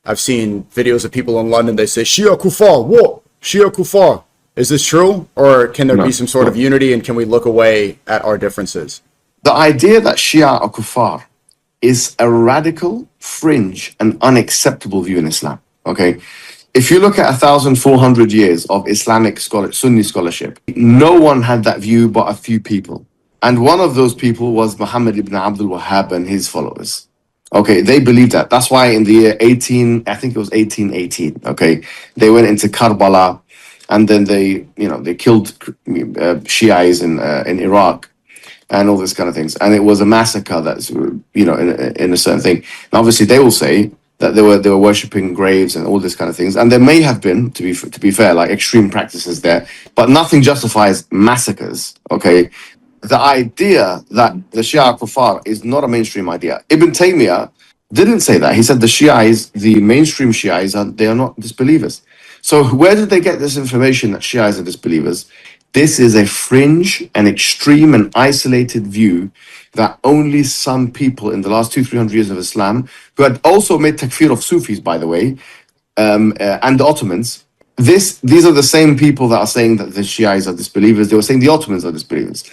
I've seen videos of people in London, they say, Shia Kufar, what? Shia Kufar. Is this true? Or can there be some sort of unity, and can we look away at our differences? The idea that Shia are kuffar is a radical, fringe, and unacceptable view in Islam. Okay? If you look at 1,400 years of Islamic Sunni scholarship, no one had that view but a few people. And one of those people was Muhammad ibn Abdul Wahhab and his followers. Okay, they believed that. That's why in the year 1818, okay, they went into Karbala, and then they killed Shias in Iraq and all this kind of things. And it was a massacre that's, in a certain thing. And obviously they will say that they were worshipping graves and all this kind of things. And there may have been, to be fair, like extreme practices there, but nothing justifies massacres, okay? The idea that the Shia Kufar is not a mainstream idea. Ibn Taymiyyah didn't say that. He said the Shias, the mainstream Shias, they are not disbelievers. So where did they get this information that Shias are disbelievers? This is a fringe and extreme and isolated view that only some people in the last 200-300 years of Islam, who had also made takfir of Sufis, by the way, and the Ottomans, these are the same people that are saying that the Shias are disbelievers. They were saying the Ottomans are disbelievers.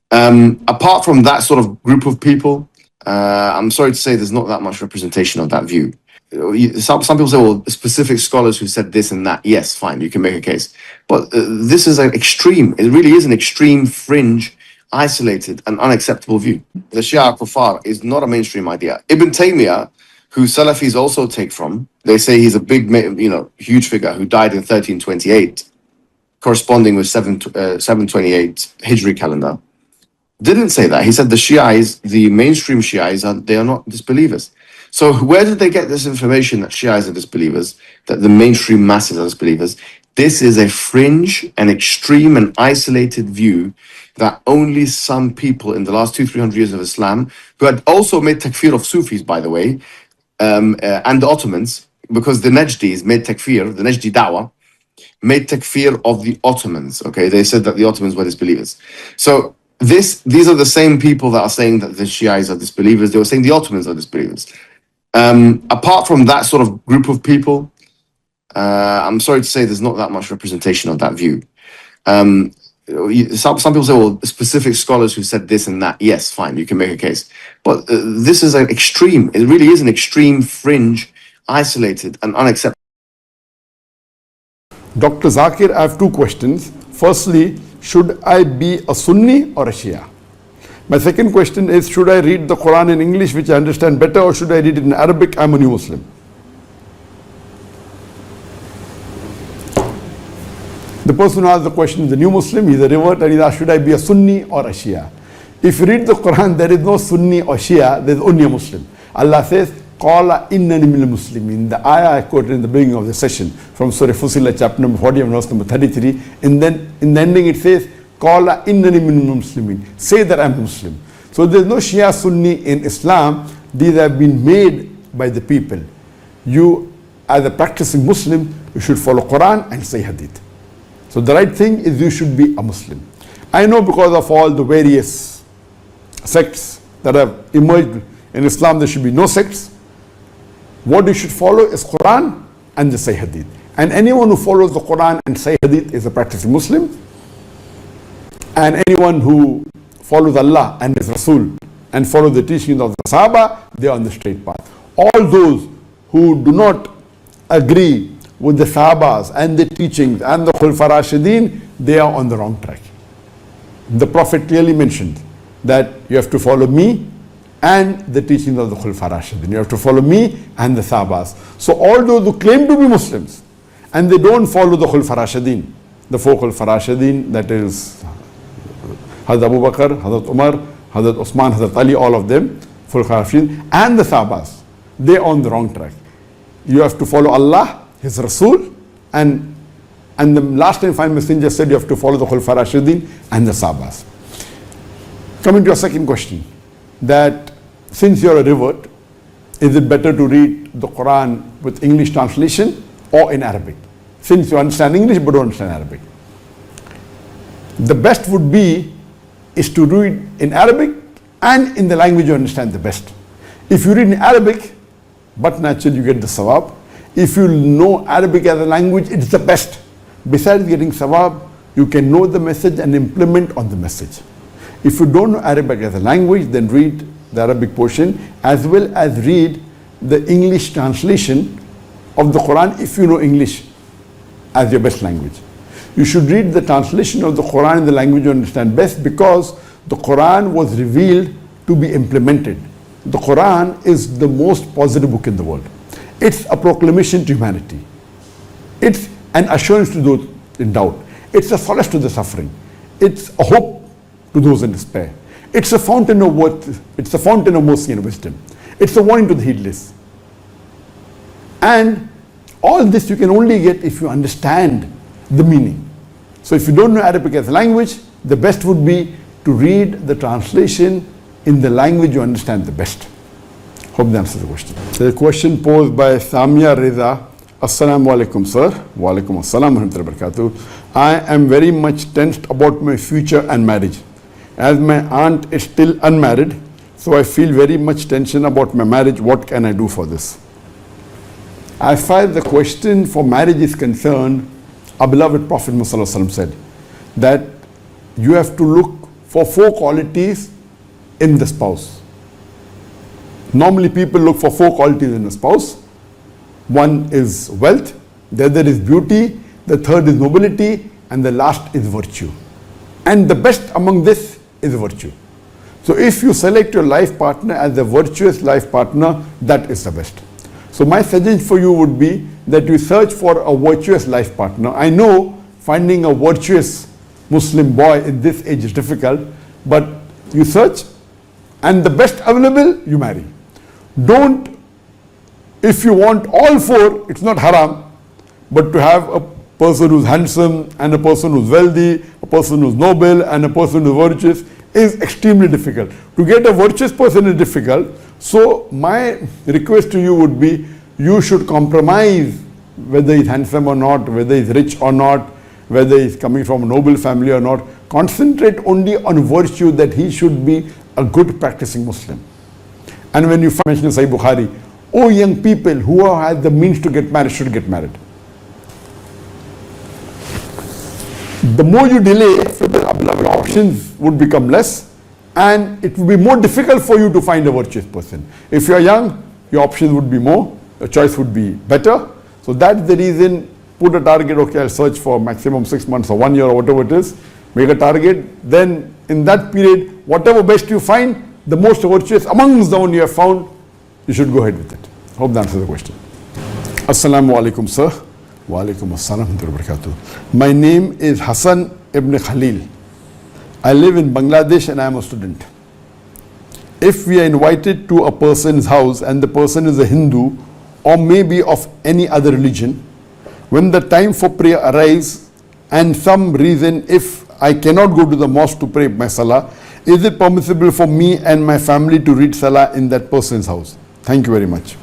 Apart from that sort of group of people, I'm sorry to say there's not that much representation of that view. Some people say, well, specific scholars who said this and that. Yes, fine, you can make a case. But this is an extreme, it really is an extreme, fringe, isolated and unacceptable view. The Shia Kufar is not a mainstream idea. Ibn Taymiyyah, who Salafis also take from, they say he's a big, huge figure who died in 1328, corresponding with 728 Hijri calendar. Didn't say that. He said the Shias, the mainstream Shias, they are not disbelievers. So where did they get this information that Shias are disbelievers, that the mainstream masses are disbelievers? This is a fringe and extreme and isolated view that only some people in the last 200-300 years of Islam, who had also made takfir of Sufis, by the way, and the Ottomans, because the Najdis made takfir, the Najdi Dawah, made takfir of the Ottomans, okay? They said that the Ottomans were disbelievers. So these are the same people that are saying that the Shias are disbelievers. They were saying the Ottomans are disbelievers. Apart from that sort of group of people, I'm sorry to say there's not that much representation of that view. Some people say, well, specific scholars who said this and that. Yes, fine, you can make a case. But this is an extreme, it really is an extreme, fringe, isolated and unacceptable. Dr. Zakir, I have two questions. Firstly, should I be a Sunni or a Shia? My second question is, should I read the Quran in English, which I understand better, or should I read it in Arabic? I'm a new Muslim. The person who asked the question is a new Muslim, he's a revert, and he's asked, should I be a Sunni or a Shia? If you read the Quran, there is no Sunni or Shia, there is only a Muslim. Allah says, Qala innani minal muslimin. The ayah I quoted in the beginning of the session from Surah Fussilat, chapter number 40 and verse number 33. And then in the ending it says, Qala innani minal muslimin. Say that I'm Muslim. So there's no Shia Sunni in Islam. These have been made by the people. You, as a practicing Muslim, you should follow Quran and say Hadith. So the right thing is you should be a Muslim. I know because of all the various sects that have emerged in Islam, there should be no sects. What you should follow is Quran and the Sahih Hadith. And anyone who follows the Quran and Sahih Hadith is a practicing Muslim. And anyone who follows Allah and His Rasul and follows the teachings of the Sahaba, they are on the straight path. All those who do not agree with the Sahabas and the teachings and the Khulafa Rashidin, they are on the wrong track. The Prophet clearly mentioned that you have to follow me and the teachings of the Khulafa Rashidin. You have to follow me and the Sahabas. So all those who claim to be Muslims and they don't follow the Khulafa Rashidin, the four Khulafa Rashidin, that is Hazrat Abu Bakr, Hazrat Umar, Hazrat Osman, Hazrat Ali, all of them, Khulafa Rashidin, and the Sahabas, they are on the wrong track. You have to follow Allah, His Rasul, and the last and final messenger said you have to follow the Khulafa Rashidin and the Sahabas. Coming to your second question, that since you're a revert, is it better to read the Quran with English translation or in Arabic? Since you understand English but don't understand Arabic. The best would be is to read in Arabic and in the language you understand the best. If you read in Arabic, but naturally you get the sawab. If you know Arabic as a language, it's the best. Besides getting sawab, you can know the message and implement on the message. If you don't know Arabic as a language, then read the Arabic portion as well as read the English translation of the Quran if you know English as your best language. You should read the translation of the Quran in the language you understand best, because the Quran was revealed to be implemented. The Quran is the most positive book in the world. It's a proclamation to humanity. It's an assurance to those in doubt. It's a solace to the suffering. It's a hope to those in despair. It's a fountain of worth. It's a fountain of mercy and wisdom. It's a warning to the heedless. And all this you can only get if you understand the meaning. So if you don't know Arabic as a language, the best would be to read the translation in the language you understand the best. Hope that answers the question. The question posed by Samia Reza. Assalamu alaikum, sir. Wa alaikum assalam wa rahmatullahi wa barakatuh. I am very much tensed about my future and marriage. As my aunt is still unmarried, so I feel very much tension about my marriage. What can I do for this? As far as the question for marriage is concerned, our beloved Prophet Muhammad said that you have to look for 4 qualities in the spouse. Normally people look for 4 qualities in a spouse. One is wealth, the other is beauty, the third is nobility, and the last is virtue. And the best among this is virtue. So if you select your life partner as a virtuous life partner, that is the best. So my suggestion for you would be that you search for a virtuous life partner. I know finding a virtuous Muslim boy in this age is difficult, but you search and the best available, you marry. Don't, if you want all 4, it's not haram, but to have a person who's handsome and a person who's wealthy, a person who's noble and a person who's virtuous is extremely difficult. To get a virtuous person is difficult. So my request to you would be, you should compromise whether he's handsome or not, whether he's rich or not, whether he's coming from a noble family or not. Concentrate only on virtue, that he should be a good practicing Muslim. And when you mention Sahih Bukhari, oh young people who have the means to get married should get married. The more you delay, so the options would become less, and it would be more difficult for you to find a virtuous person. If you are young, your options would be more, your choice would be better. So that's the reason, put a target, okay, I'll search for maximum 6 months or 1 year or whatever it is, make a target, then in that period, whatever best you find, the most virtuous amongst the one you have found, you should go ahead with it. Hope that answers the question. Assalamu alaikum, sir. Wa alaikum assalam wa barakatuh. My name is Hassan ibn Khalil. I live in Bangladesh and I am a student. If we are invited to a person's house and the person is a Hindu or maybe of any other religion, when the time for prayer arrives and some reason if I cannot go to the mosque to pray my salah, is it permissible for me and my family to read salah in that person's house? Thank you very much.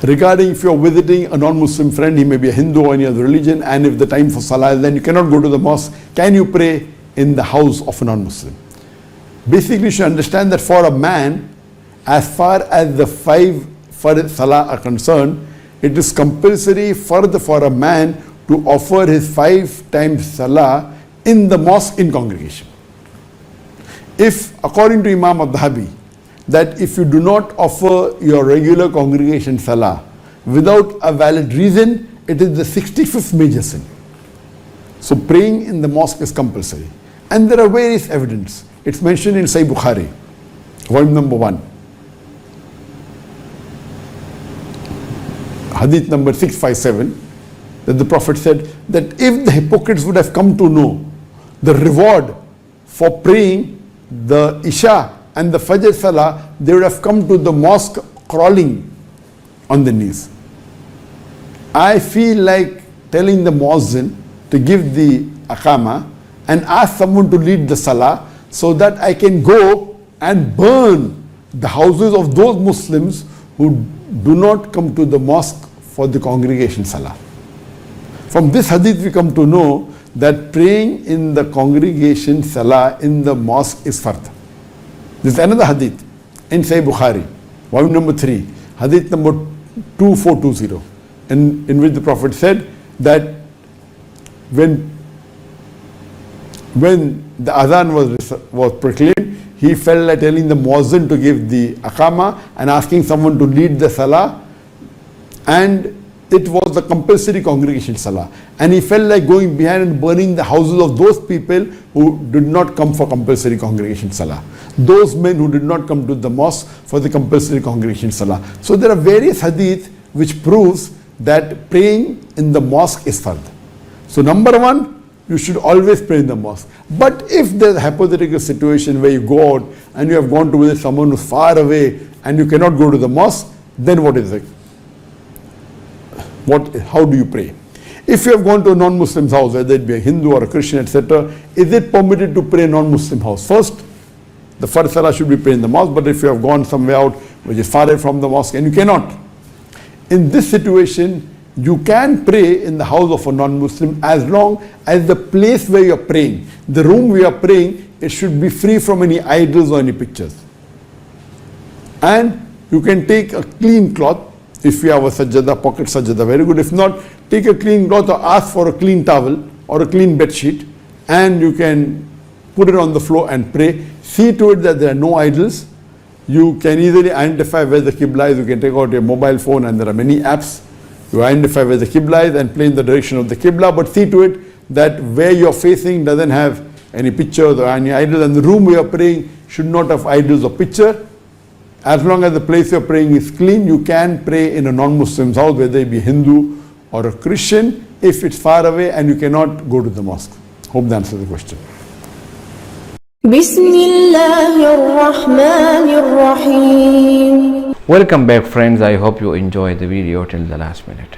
Regarding if you're visiting a non-Muslim friend, he may be a Hindu or any other religion, and if the time for salah is then you cannot go to the mosque, can you pray in the house of a non-Muslim? Basically you should understand that for a man, as far as the 5 Fard salah are concerned, it is compulsory for a man to offer his 5 times salah in the mosque in congregation. If, according to Imam al-Dhahabi, that if you do not offer your regular congregation salah without a valid reason, it is the 65th major sin. So praying in the mosque is compulsory. And there are various evidence. It's mentioned in Sahih Bukhari, volume number 1. Hadith number 657, that the Prophet said that if the hypocrites would have come to know the reward for praying the Isha and the Fajr Salah, they would have come to the mosque crawling on the knees. I feel like telling the muazzin to give the aqama and ask someone to lead the salah so that I can go and burn the houses of those Muslims who do not come to the mosque for the congregation salah. From this hadith we come to know that praying in the congregation salah in the mosque is fard. There is another hadith in Sahih Bukhari, Volume number 3, Hadith number 2420, in which the Prophet said that when the adhan was proclaimed, he felt like telling the muazzin to give the aqama and asking someone to lead the salah, and it was the compulsory congregation salah, and he felt like going behind and burning the houses of those people who did not come for compulsory congregation salah, those men who did not come to the mosque for the compulsory congregation salah. So there are various hadith which proves that praying in the mosque is fard. So number one, you should always pray in the mosque. But if there's a hypothetical situation where you go out and you have gone to visit someone who's far away and you cannot go to the mosque, then what is it? How do you pray? If you have gone to a non-Muslim's house, whether it be a Hindu or a Christian, etc., is it permitted to pray in a non-Muslim house? First, the first salah should be prayed in the mosque, but if you have gone somewhere out which is far away from the mosque and you cannot, in this situation, you can pray in the house of a non-Muslim as long as the place where you are praying, the room where you are praying, it should be free from any idols or any pictures. And you can take a clean cloth. If you have a sajjada, pocket sajjada, very good. If not, take a clean cloth or ask for a clean towel or a clean bed sheet, and you can put it on the floor and pray. See to it that there are no idols. You can easily identify where the Qibla is. You can take out your mobile phone and there are many apps. You identify where the Qibla is and play in the direction of the Qibla, but see to it that where you are facing doesn't have any pictures or any idols, and the room where you are praying should not have idols or picture. As long as the place you are praying is clean, you can pray in a non-Muslim's house, whether it be Hindu or a Christian, if it's far away and you cannot go to the mosque. Hope that answers the question. Bismillahirrahmanirrahim. Welcome back, friends. I hope you enjoyed the video till the last minute.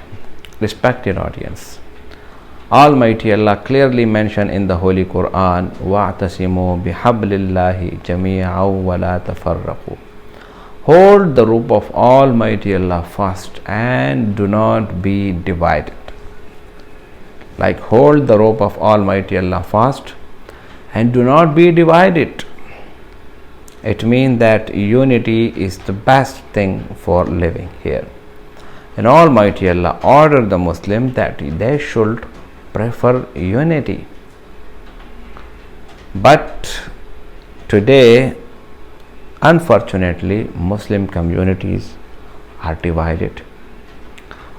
Respected audience, Almighty Allah clearly mentioned in the Holy Quran, وَاعْتَصِمُوا بِحَبْلِ اللَّهِ جَمِيعًا وَلَا تَفَرَّقُوا. Hold the rope of Almighty Allah fast and do not be divided. Like, hold the rope of Almighty Allah fast and do not be divided. It means that unity is the best thing for living here. And Almighty Allah ordered the Muslim that they should prefer unity. But today, unfortunately, Muslim communities are divided.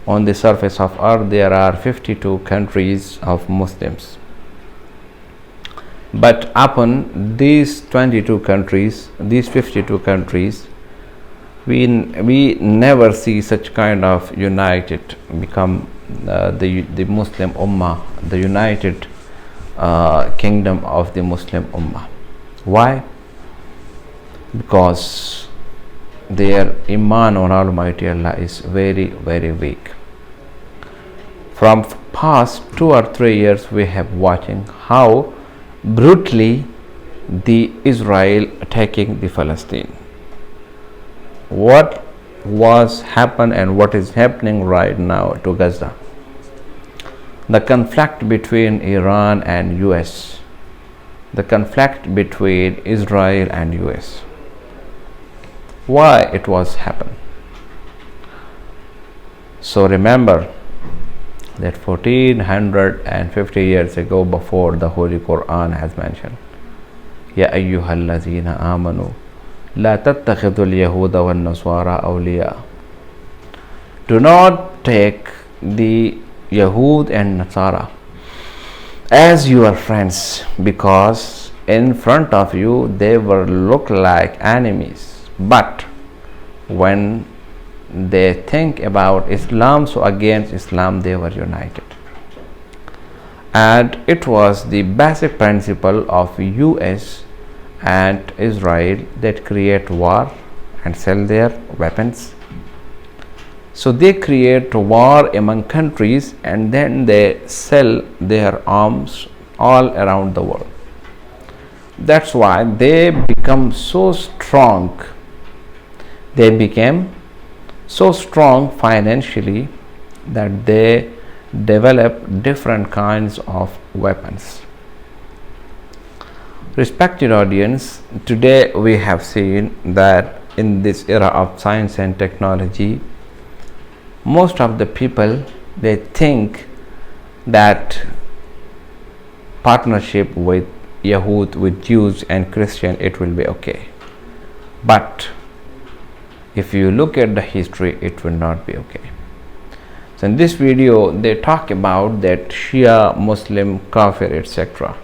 On the surface of earth, there are 52 countries of Muslims. But upon these 22 countries, these 52 countries, we never see such kind of united become the Muslim Ummah, the united kingdom of the Muslim Ummah. Why? Because their iman on Almighty Allah is very, very weak. From past 2 or 3 years, we have watching how brutally the Israel attacking the Palestine. What was happened and what is happening right now to Gaza? The conflict between Iran and US, the conflict between Israel and US. Why it was happen? So remember that 1450 years ago, before the Holy Quran has mentioned, Ya ayyuhallazina amanu la tattakhidul yahuda wan nasara awliya. Do not take the Yahud and Nasara as your friends, because in front of you they will look like enemies, but when they think about Islam, so against Islam they were united. And it was the basic principle of US and Israel that create war and sell their weapons. So they create war among countries and then they sell their arms all around the world. That's why they become so strong. They became so strong financially that they develop different kinds of weapons. Respected audience, today we have seen that in this era of science and technology, most of the people, they think that partnership with Yahud, with Jews and Christian, it will be okay. But if you look at the history, it will not be okay. So in this video they talk about that Shia, Muslim, Kafir, etc.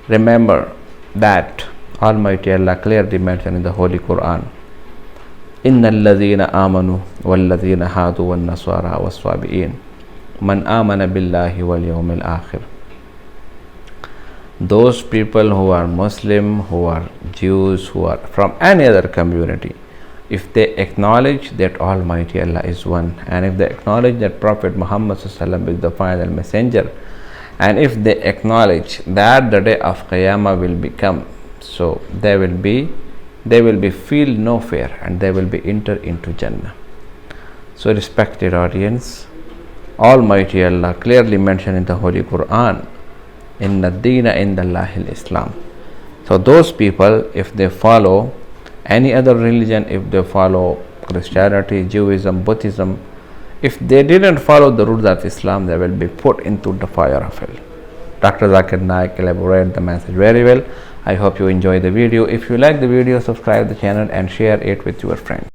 Remember that Almighty Allah clearly mentioned in the Holy Quran, إن الذين آمنوا والذين هادوا والنصارى والصابئين من آمن بالله واليوم الآخر. Those people who are Muslim, who are Jews, who are from any other community, if they acknowledge that Almighty Allah is one, and if they acknowledge that Prophet Muhammad ﷺ is the final messenger, and if they acknowledge that the day of Qiyamah will become, so they will be feel no fear, and they will be enter into Jannah. So respected audience, Almighty Allah clearly mentioned in the Holy Quran, Inna Deena Indallahi Islam. So those people, if they follow any other religion, if they follow Christianity, Judaism, Buddhism, if they didn't follow the rules of Islam, they will be put into the fire of hell. Dr. Zakir Naik elaborated the message very well. I hope you enjoy the video. If you like the video, subscribe the channel and share it with your friends.